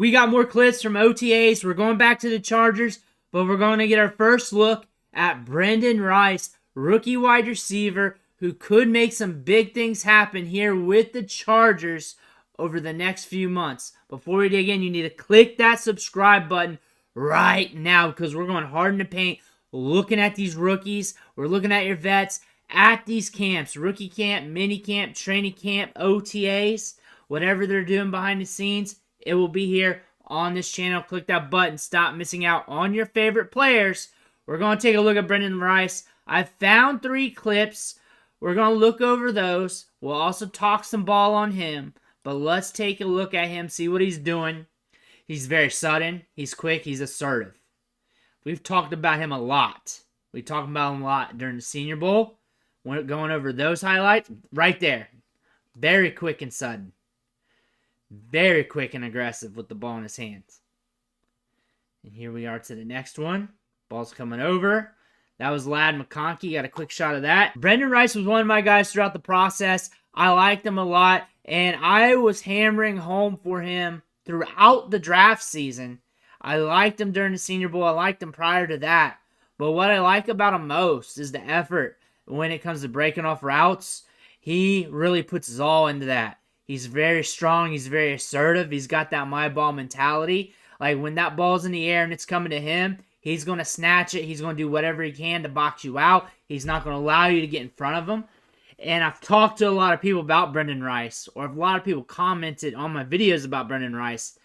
We got more clips from OTAs. We're going back to the Chargers, but we're going to get our first look at Brenden Rice, rookie wide receiver, who could make some big things happen here with the Chargers over the next few months. Before we dig in, you need to click that subscribe button right now because we're going hard in the paint, looking at these rookies. We're looking at your vets at these camps, rookie camp, mini camp, training camp, OTAs, whatever they're doing behind the scenes. It will be here on this channel. Click that button. Stop missing out on your favorite players. We're going to take a look at Brenden Rice. I found 3 clips. We're going to look over those. We'll also talk some ball on him. But let's take a look at him, see what he's doing. He's very sudden. He's quick. He's assertive. We've talked about him a lot. We talked about him a lot during the Senior Bowl. When going over those highlights, right there. Very quick and sudden. Very quick and aggressive with the ball in his hands. And here we are to the next one. Ball's coming over. That was Ladd McConkey. Got a quick shot of that. Brenden Rice was one of my guys throughout the process. I liked him a lot. And I was hammering home for him throughout the draft season. I liked him during the Senior Bowl. I liked him prior to that. But what I like about him most is the effort when it comes to breaking off routes. He really puts his all into that. He's very strong. He's very assertive. He's got that my ball mentality. Like when that ball's in the air and it's coming to him, he's going to snatch it. He's going to do whatever he can to box you out. He's not going to allow you to get in front of him. And I've talked to a lot of people about Brenden Rice, or a lot of people commented on my videos about Brenden Rice.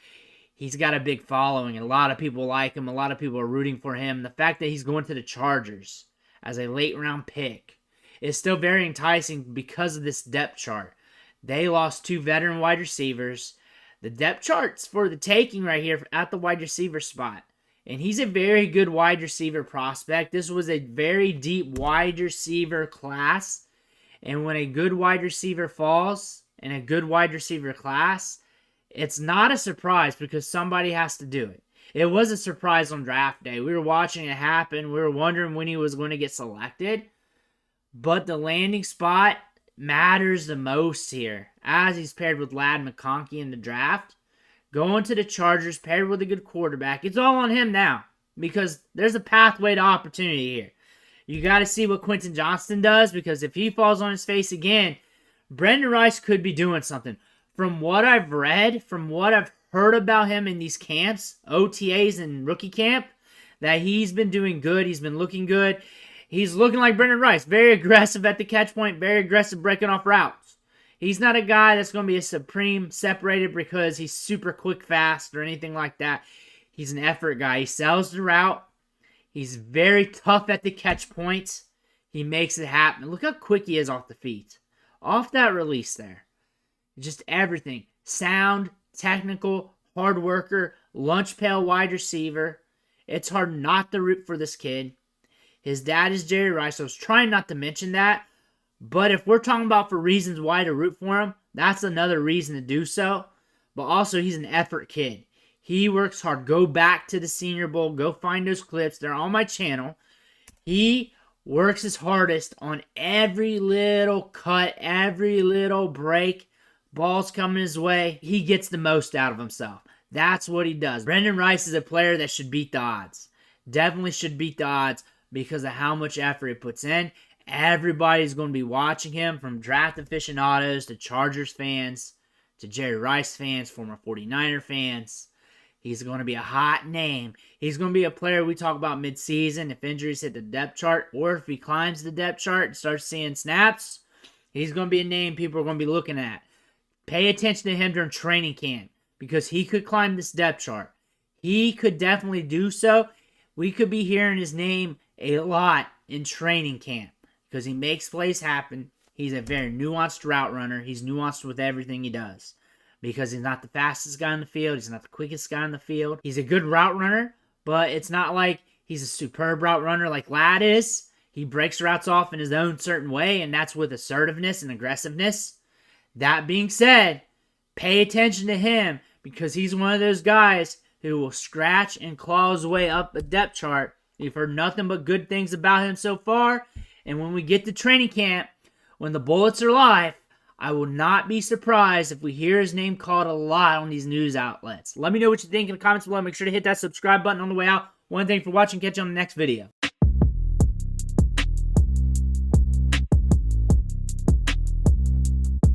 He's got a big following, and a lot of people like him. A lot of people are rooting for him. The fact that he's going to the Chargers as a late-round pick is still very enticing because of this depth chart. They lost 2 veteran wide receivers. The depth chart's for the taking right here at the wide receiver spot. And he's a very good wide receiver prospect. This was a very deep wide receiver class. And when a good wide receiver falls in a good wide receiver class, it's not a surprise because somebody has to do it. It was a surprise on draft day. We were watching it happen. We were wondering when he was going to get selected. But the landing spot matters the most here, as he's paired with Ladd McConkey in the draft. Going to the Chargers, paired with a good quarterback. It's all on him now because there's a pathway to opportunity here. You got to see what Quentin Johnston does because if he falls on his face again, Brenden Rice could be doing something. From what I've read, from what I've heard about him in these camps, OTAs and rookie camp, that he's been doing good. He's been looking good. He's looking like Brenden Rice. Very aggressive at the catch point. Very aggressive breaking off routes. He's not a guy that's going to be a supreme separator because he's super quick, fast, or anything like that. He's an effort guy. He sells the route. He's very tough at the catch points. He makes it happen. Look how quick he is off the feet. Off that release there. Just everything. Sound, technical, hard worker, lunch pail wide receiver. It's hard not to root for this kid. His dad is Jerry Rice. I was trying not to mention that. But if we're talking about for reasons why to root for him, that's another reason to do so. But also, he's an effort kid. He works hard. Go back to the Senior Bowl. Go find those clips. They're on my channel. He works his hardest on every little cut, every little break. Ball's coming his way. He gets the most out of himself. That's what he does. Brenden Rice is a player that should beat the odds. Definitely should beat the odds because of how much effort he puts in. Everybody's going to be watching him, from draft aficionados to Chargers fans to Jerry Rice fans, former 49er fans. He's going to be a hot name. He's going to be a player we talk about midseason if injuries hit the depth chart, or if he climbs the depth chart and starts seeing snaps. He's going to be a name people are going to be looking at. Pay attention to him during training camp because he could climb this depth chart. He could definitely do so. We could be hearing his name a lot in training camp because he makes plays happen. He's a very nuanced route runner. He's nuanced with everything he does because he's not the fastest guy on the field. He's not the quickest guy on the field. He's a good route runner, but it's not like he's a superb route runner like Ladd is. He breaks routes off in his own certain way, and that's with assertiveness and aggressiveness. That being said, pay attention to him because he's one of those guys who will scratch and claw his way up a depth chart. You've heard nothing but good things about him so far. And when we get to training camp, when the bullets are live, I will not be surprised if we hear his name called a lot on these news outlets. Let me know what you think in the comments below. Make sure to hit that subscribe button on the way out. One thing for watching. Catch you on the next video.